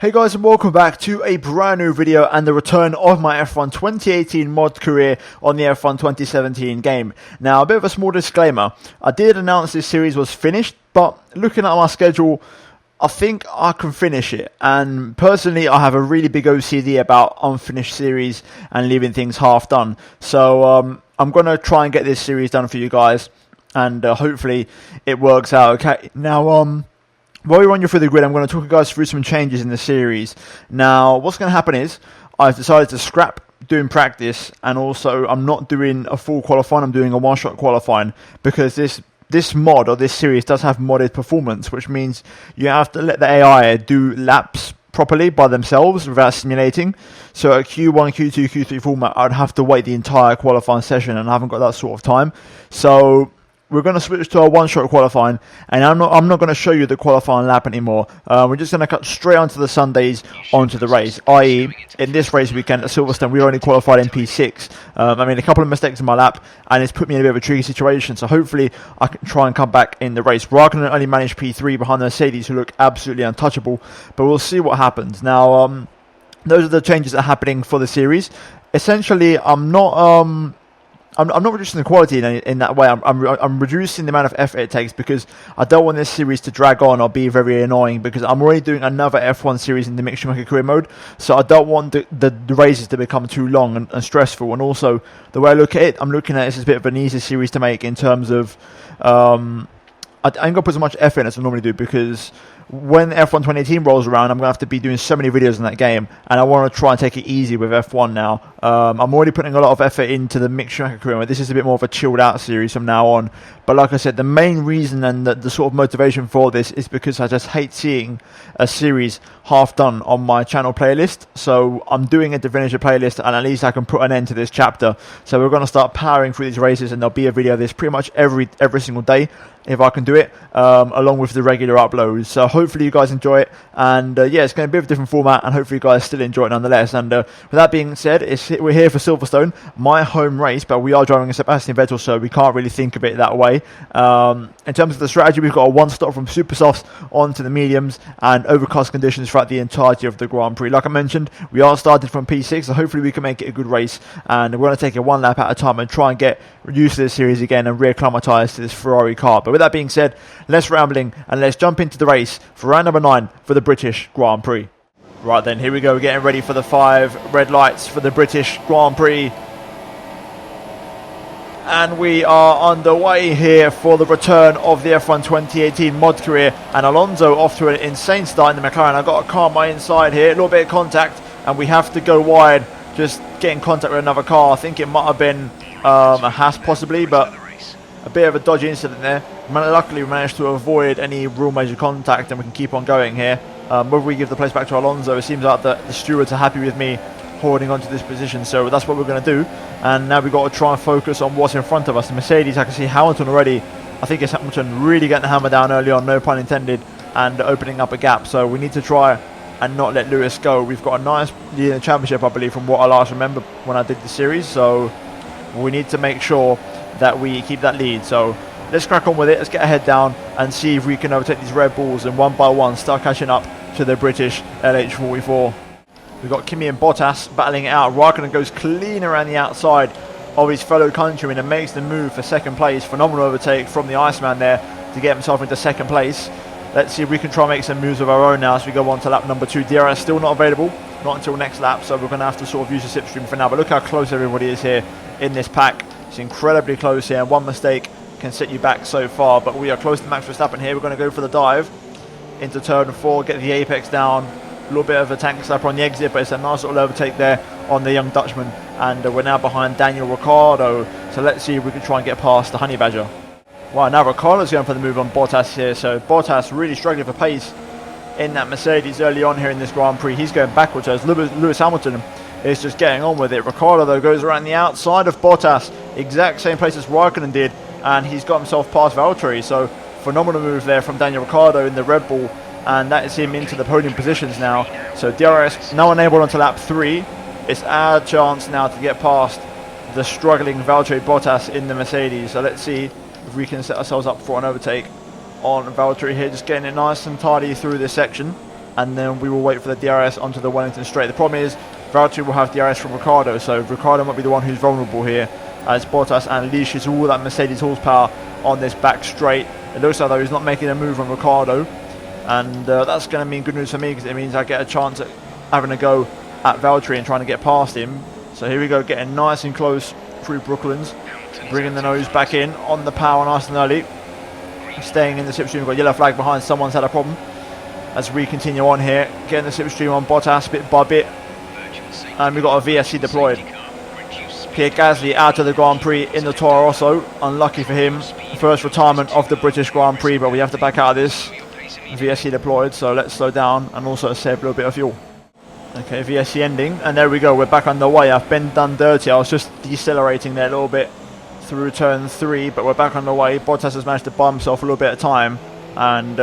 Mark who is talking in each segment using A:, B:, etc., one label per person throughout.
A: Hey guys, and welcome back to a brand new video and the return of my F1 2018 mod career on the F1 2017 game. Now, a bit of a small disclaimer. I did announce this series was finished, but looking at my schedule, I think I can finish it. And personally, I have a really big OCD about unfinished series and leaving things half done. So I'm going to try and get this series done for you guys, and hopefully it works out okay. Now, while we run you through the grid, I'm going to talk you guys through some changes in the series. Now, what's going to happen is, I've decided to scrap doing practice, and also I'm not doing a full qualifying, I'm doing a one-shot qualifying, because this mod, or this series, does have modded performance, which means you have to let the AI do laps properly by themselves without simulating. So at Q1, Q2, Q3 format, I'd have to wait the entire qualifying session, and I haven't got that sort of time. So we're going to switch to a one-shot qualifying, and I'm not going to show you the qualifying lap anymore. We're just going to cut straight onto the Sundays onto the race, i.e. in this race weekend at Silverstone, we only qualified in P6. I made a couple of mistakes in my lap, and it's put me in a bit of a tricky situation, so hopefully I can try and come back in the race. Raikkonen only managed P3 behind the Mercedes, who look absolutely untouchable, but we'll see what happens. Now, those are the changes that are happening for the series. Essentially, I'm not reducing the quality in that way. I'm reducing the amount of effort it takes, because I don't want this series to drag on or be very annoying, because I'm already doing another F1 series in the Mick Schumacher career mode, so I don't want the races to become too long and stressful. And also, the way I look at it, I'm looking at it as a bit of an easy series to make in terms of I ain't going to put as much effort in as I normally do, because when F1 2018 rolls around, I'm going to have to be doing so many videos in that game, and I want to try and take it easy with F1 now. I'm already putting a lot of effort into the Mick Schumacher career. This is a bit more of a chilled out series from now on. But like I said, the main reason and the sort of motivation for this is because I just hate seeing a series half done on my channel playlist. So I'm doing it to finish a playlist, and at least I can put an end to this chapter. So we're going to start powering through these races, and there'll be a video of this pretty much every single day, if I can do it, along with the regular uploads. So hopefully you guys enjoy it, and yeah, it's going to be a different format, and hopefully you guys still enjoy it nonetheless. And with that being said, we're here for Silverstone, my home race, but we are driving a Sebastian Vettel, so we can't really think of it that way. In terms of the strategy, we've got a one-stop from super softs onto the mediums, and overcast conditions throughout the entirety of the Grand Prix. Like I mentioned, we are started from P6, so hopefully we can make it a good race, and we're going to take it one lap at a time and try and get used to this series again and reacclimatise to this Ferrari car. But with that being said, less rambling, and let's jump into the race for round number 9 for the British Grand Prix. Right then, here we go, getting ready for the 5 red lights for the British Grand Prix. And we are underway here for the return of the F1 2018 mod career, and Alonso off to an insane start in the McLaren. I've got a car on my inside here, a little bit of contact, and we have to go wide, just get in contact with another car. I think it might have been a Haas possibly, but a bit of a dodgy incident there. Luckily we managed to avoid any real major contact, and we can keep on going here. Whether we give the place back to Alonso, it seems like the stewards are happy with me holding on to this position, so that's what we're going to do. And now we've got to try and focus on what's in front of us. The Mercedes, I can see Hamilton already. I think it's Hamilton really getting the hammer down early on, no pun intended, and opening up a gap. So we need to try and not let Lewis go. We've got a nice lead in the championship, I believe, from what I last remember when I did the series, so we need to make sure that we keep that lead. So let's crack on with it. Let's get our head down and see if we can overtake these Red Bulls, and one by one start catching up to the British LH44. We've got Kimi and Bottas battling it out. Raikkonen goes clean around the outside of his fellow countryman and makes the move for second place. Phenomenal overtake from the Iceman there to get himself into second place. Let's see if we can try and make some moves of our own now as we go on to lap number 2. DRS still not available, not until next lap, so we're going to have to sort of use the slipstream for now. But look how close everybody is here in this pack. It's incredibly close here, and one mistake can set you back so far. But we are close to Max Verstappen here. We're going to go for the dive into turn 4, get the apex down. A little bit of a tank slapper on the exit, but it's a nice little overtake there on the young Dutchman, and we're now behind Daniel Ricciardo, so let's see if we can try and get past the Honey Badger. Wow, now Ricciardo's going for the move on Bottas here, so Bottas really struggling for pace in that Mercedes early on here in this Grand Prix. He's going backwards as Lewis Hamilton is just getting on with it. Ricciardo though goes around the outside of Bottas, exact same place as Raikkonen did, and he's got himself past Valtteri, so phenomenal move there from Daniel Ricciardo in the Red Bull, and that is him into the podium positions now. So DRS now enabled onto lap 3. It's our chance now to get past the struggling Valtteri Bottas in the Mercedes. So let's see if we can set ourselves up for an overtake on Valtteri here, just getting it nice and tidy through this section. and then we will wait for the DRS onto the Wellington straight. The problem is Valtteri will have DRS from Ricciardo, so Ricciardo might be the one who's vulnerable here, as Bottas unleashes all that Mercedes horsepower on this back straight. It looks like though he's not making a move on Ricciardo, and that's going to mean good news for me, because it means I get a chance at having a go at Valtteri and trying to get past him. So here we go, getting nice and close through Brooklands, bringing the nose back in on the power nice and early, staying in the slipstream. We've got yellow flag behind, someone's had a problem. As we continue on here, getting the slipstream on Bottas bit by bit, and we've got a VSC deployed. Pierre Gasly out of the Grand Prix in the Toro Rosso, unlucky for him, first retirement of the British Grand Prix, but we have to back out of this. VSC deployed, so let's slow down and also save a little bit of fuel. Okay, VSC ending, and there we go, we're back underway. I've been done dirty, I was just decelerating there a little bit through turn 3, but we're back underway. Bottas has managed to buy himself a little bit of time, and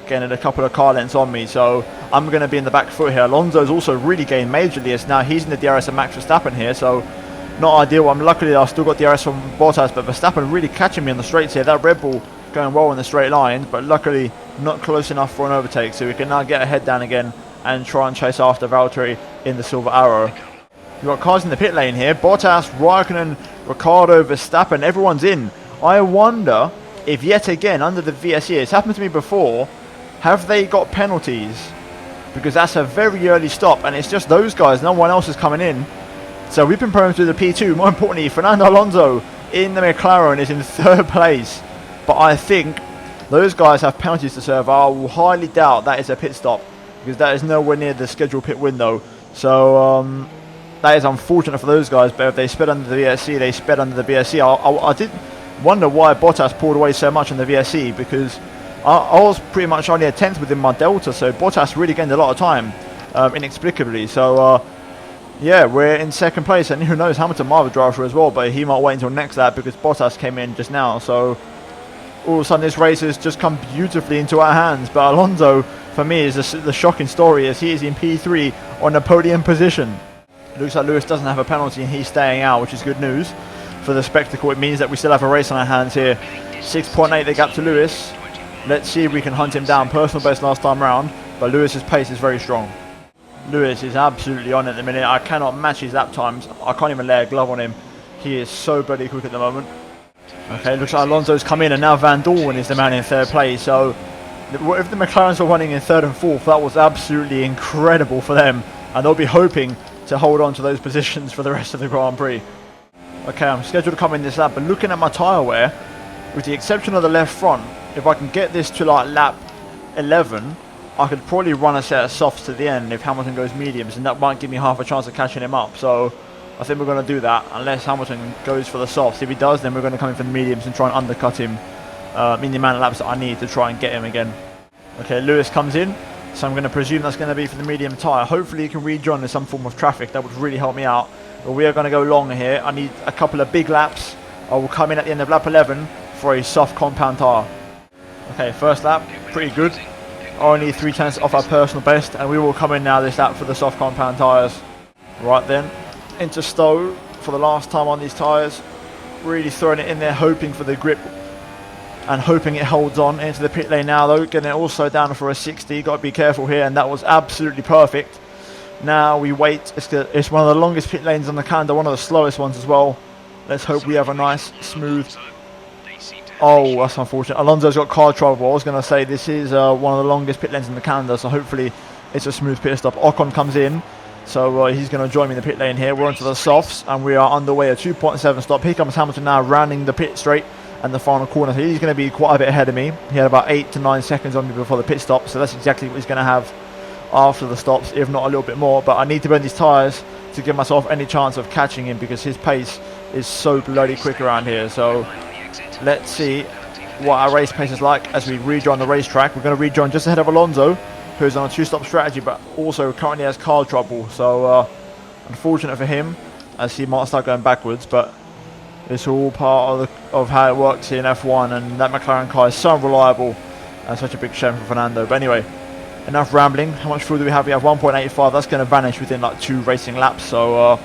A: getting a couple of car lengths on me, so I'm going to be in the back foot here. Alonso's also really gained majorly, as now he's in the DRS of Max Verstappen here, so not ideal. Luckily I've still got DRS from Bottas, but Verstappen really catching me on the straights here. That Red Bull going well in the straight line, but luckily not close enough for an overtake, so we can now get a head down again and try and chase after Valtteri in the Silver Arrow. We've got cars in the pit lane here. Bottas, Raikkonen, Ricciardo, Verstappen, everyone's in. I wonder if yet again under the VSE, it's happened to me before, have they got penalties? Because that's a very early stop and it's just those guys, no one else is coming in. So we've been prone through the P2. More importantly, Fernando Alonso in the McLaren is in 3rd place. But I think those guys have penalties to serve. I will highly doubt that is a pit stop, because that is nowhere near the scheduled pit window. So that is unfortunate for those guys, but if they sped under the VSC, they sped under the VSC. I did wonder why Bottas pulled away so much on the VSC, because I was pretty much only a 10th within my delta, so Bottas really gained a lot of time, inexplicably. So yeah, we're in 2nd place, and who knows, Hamilton might have a drive through as well, but he might wait until next lap because Bottas came in just now. So all of a sudden this race has just come beautifully into our hands, but Alonso for me is the shocking story, as he is in P3 on the podium position. It looks like Lewis doesn't have a penalty and he's staying out, which is good news for the spectacle. It means that we still have a race on our hands here. 6.8 the gap to Lewis. Let's see if we can hunt him down. Personal best last time round, but Lewis's pace is very strong. Lewis is absolutely on at the minute. I cannot match his lap times. I can't even lay a glove on him. He is so bloody quick at the moment. Okay, looks like Alonso's come in, and now Van Dorn is the man in 3rd place. So if the McLarens were running in 3rd and 4th, that was absolutely incredible for them, and they'll be hoping to hold on to those positions for the rest of the Grand Prix. Okay, I'm scheduled to come in this lap, but looking at my tyre wear, with the exception of the left front, if I can get this to like lap 11, I could probably run a set of softs to the end if Hamilton goes mediums, and that might give me half a chance of catching him up. So I think we're going to do that, unless Hamilton goes for the softs. If he does, then we're going to come in for the mediums and try and undercut him in the amount of laps that I need to try and get him again. Okay, Lewis comes in, so I'm going to presume that's going to be for the medium tyre. Hopefully he can rejoin in some form of traffic. That would really help me out. But we are going to go long here. I need a couple of big laps. I will come in at the end of lap 11 for a soft compound tyre. Okay, first lap, pretty good. Only 3 tenths off our personal best, and we will come in now this lap for the soft compound tyres. Right then, into Stowe for the last time on these tyres. Really throwing it in there, hoping for the grip and hoping it holds on. Into the pit lane now though, getting it also down for a 60. Got to be careful here, and that was absolutely perfect. Now we wait. It's one of the longest pit lanes on the calendar, one of the slowest ones as well. Let's hope we have a nice, smooth... Oh, that's unfortunate. Alonso's got car trouble. I was going to say this is one of the longest pit lanes in the calendar, so hopefully it's a smooth pit stop. Ocon comes in, so he's going to join me in the pit lane here. We're onto the softs, and we are underway, a 2.7 stop. Here comes Hamilton now, rounding the pit straight and the final corner. So he's going to be quite a bit ahead of me. He had about 8 to 9 seconds on me before the pit stop, so that's exactly what he's going to have after the stops, if not a little bit more. But I need to burn these tyres to give myself any chance of catching him, because his pace is so bloody quick around here. So let's see what our race pace is like as we rejoin the racetrack. We're going to rejoin just ahead of Alonso, who's on a 2-stop strategy, but also currently has car trouble. So unfortunate for him, as he might start going backwards, but it's all part of how it works in F1, and that McLaren car is so unreliable, and such a big shame for Fernando. But anyway, enough rambling. How much fuel do we have? We have 1.85. That's going to vanish within like 2 racing laps. So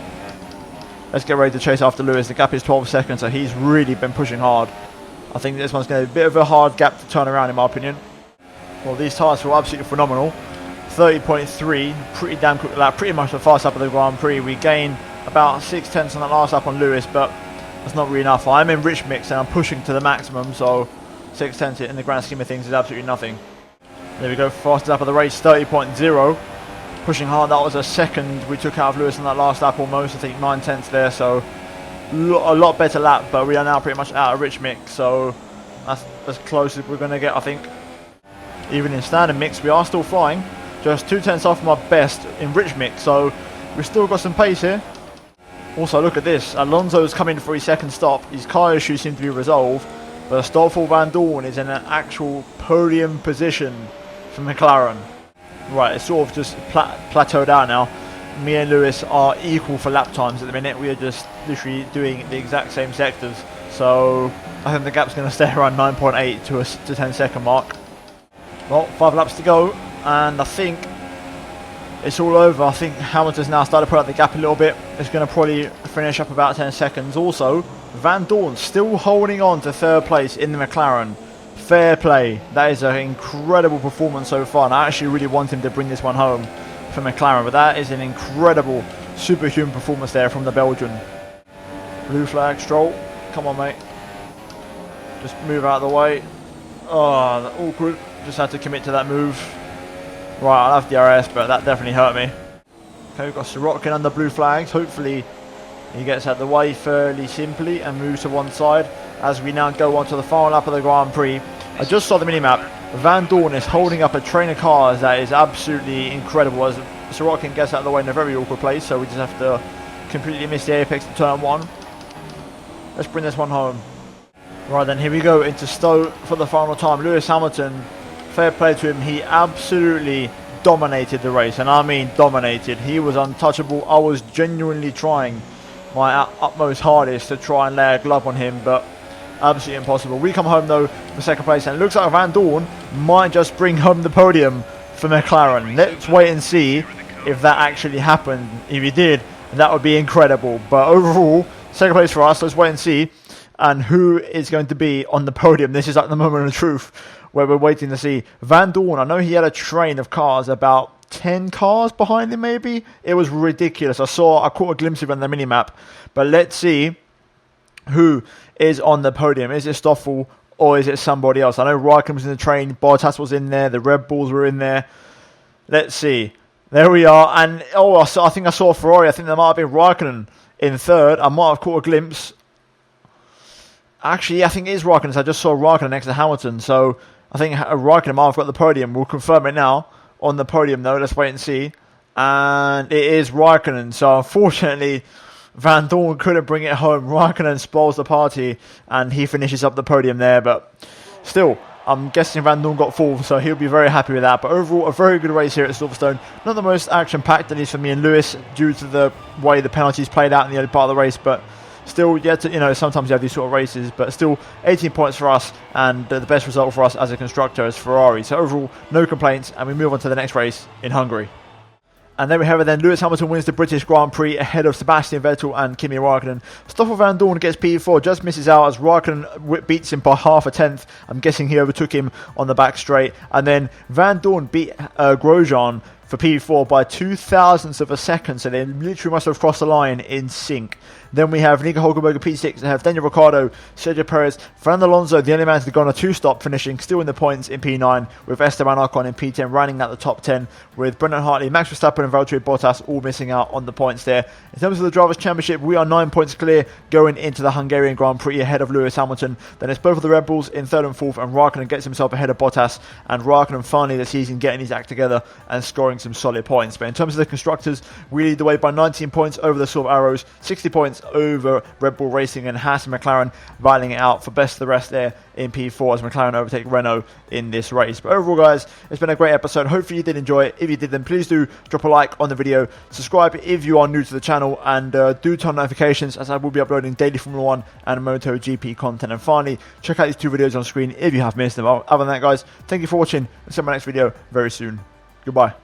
A: let's get ready to chase after Lewis. The gap is 12 seconds, so he's really been pushing hard. I think this one's going to be a bit of a hard gap to turn around, in my opinion. Well, these tyres feel absolutely phenomenal. 30.3, pretty damn quick lap, pretty much the fast lap of the Grand Prix. We gained about 6/10 on the last lap on Lewis, but that's not really enough. I'm in rich mix and I'm pushing to the maximum, so 6/10 in the grand scheme of things is absolutely nothing. There we go, fastest lap of the race, 30.0. Pushing hard, that was a second we took out of Lewis on that last lap almost, I think 9/10 there, so a lot better lap, but we are now pretty much out of rich mix, so that's as close as we're going to get, I think. Even in standard mix, we are still flying, just 2/10 off my best in rich mix, so we've still got some pace here. Also, look at this, Alonso's coming for his second stop, his car issue seems to be resolved, but Stoffel Van Dorn is in an actual podium position for McLaren. Right, it's sort of just plateaued out now. Me and Lewis are equal for lap times at the minute. We are just literally doing the exact same sectors. So I think the gap's going to stay around 9.8 to 10 second mark. Well, 5 laps to go, and I think it's all over. I think Hamilton's now started to put out the gap a little bit. It's going to probably finish up about 10 seconds. Also, Van Dorn still holding on to 3rd place in the McLaren. Fair play. That is an incredible performance so far, and I actually really want him to bring this one home for McLaren, but that is an incredible superhuman performance there from the Belgian. Blue flag, Stroll. Come on, mate. Just move out of the way. Oh, awkward. Just had to commit to that move. Right, I'll have DRS, but that definitely hurt me. Okay, we've got Sirotkin under blue flags. Hopefully he gets out of the way fairly simply and moves to one side as we now go on to the final lap of the Grand Prix. I just saw the minimap. Van Dorn is holding up a train of cars that is absolutely incredible as Sirotkin gets out of the way in a very awkward place, so we just have to completely miss the apex of turn 1. Let's bring this one home. Right then, here we go into Stowe for the final time. Lewis Hamilton, fair play to him, he absolutely dominated the race, and I mean dominated. He was untouchable. I was genuinely trying my utmost hardest to try and lay a glove on him, but absolutely impossible. We come home though for 2nd place, and it looks like Van Dorn might just bring home the podium for McLaren. Let's wait and see if that actually happened. If he did, that would be incredible. But overall, 2nd place for us. Let's wait and see and who is going to be on the podium. This is like the moment of truth where we're waiting to see. Van Dorn, I know he had a train of cars, about 10 cars behind him maybe. It was ridiculous. I caught a glimpse of it on the minimap, but let's see who is on the podium. Is it Stoffel or is it somebody else? I know Raikkonen was in the train, Bottas was in there, the Red Bulls were in there. Let's see. There we are. And I think I saw Ferrari. I think there might have been Raikkonen in 3rd. I might have caught a glimpse. Actually, I think it is Raikkonen. So I just saw Raikkonen next to Hamilton. So I think Raikkonen might have got the podium. We'll confirm it now on the podium though. Let's wait and see. And it is Raikkonen. So unfortunately, Van Dorn couldn't bring it home. Raikkonen spoils the party and he finishes up the podium there. But still, I'm guessing Van Dorn got 4th, so he'll be very happy with that. But overall, a very good race here at Silverstone. Not the most action-packed, at least for me and Lewis, due to the way the penalties played out in the early part of the race. But still, sometimes you have these sort of races. But still, 18 points for us, and the best result for us as a constructor is Ferrari. So overall, no complaints, and we move on to the next race in Hungary. And there we have it then. Lewis Hamilton wins the British Grand Prix ahead of Sebastian Vettel and Kimi Raikkonen. Stoffel Van Dorn gets P4, just misses out as Raikkonen beats him by half a tenth. I'm guessing he overtook him on the back straight. And then Van Dorn beat Grosjean for P4 by 0.02 of a second, so they literally must have crossed the line in sync. Then we have Nico Hulkenberg P6, they have Daniel Ricciardo, Sergio Perez, Fernando Alonso, the only man to go on a 2-stop, finishing still in the points in P9, with Esteban Ocon in P10 rounding out the top 10, with Brendan Hartley, Max Verstappen and Valtteri Bottas all missing out on the points there. In terms of the Drivers' Championship, we are 9 points clear going into the Hungarian Grand Prix ahead of Lewis Hamilton. Then it's both of the Red Bulls in 3rd and 4th, and Raikkonen gets himself ahead of Bottas, and Raikkonen finally this season getting his act together and scoring some solid points. But in terms of the constructors, we lead the way by 19 points over the Silver Arrows, 60 points over Red Bull Racing, and Haas and McLaren battling it out for best of the rest there in P4 as McLaren overtake Renault in this race. But overall, guys, it's been a great episode. Hopefully you did enjoy it. If you did, then please do drop a like on the video, subscribe if you are new to the channel, and do turn on notifications as I will be uploading daily Formula 1 and MotoGP content. And finally, check out these 2 videos on screen if you have missed them. Other than that, guys, thank you for watching, and see you in my next video very soon. Goodbye.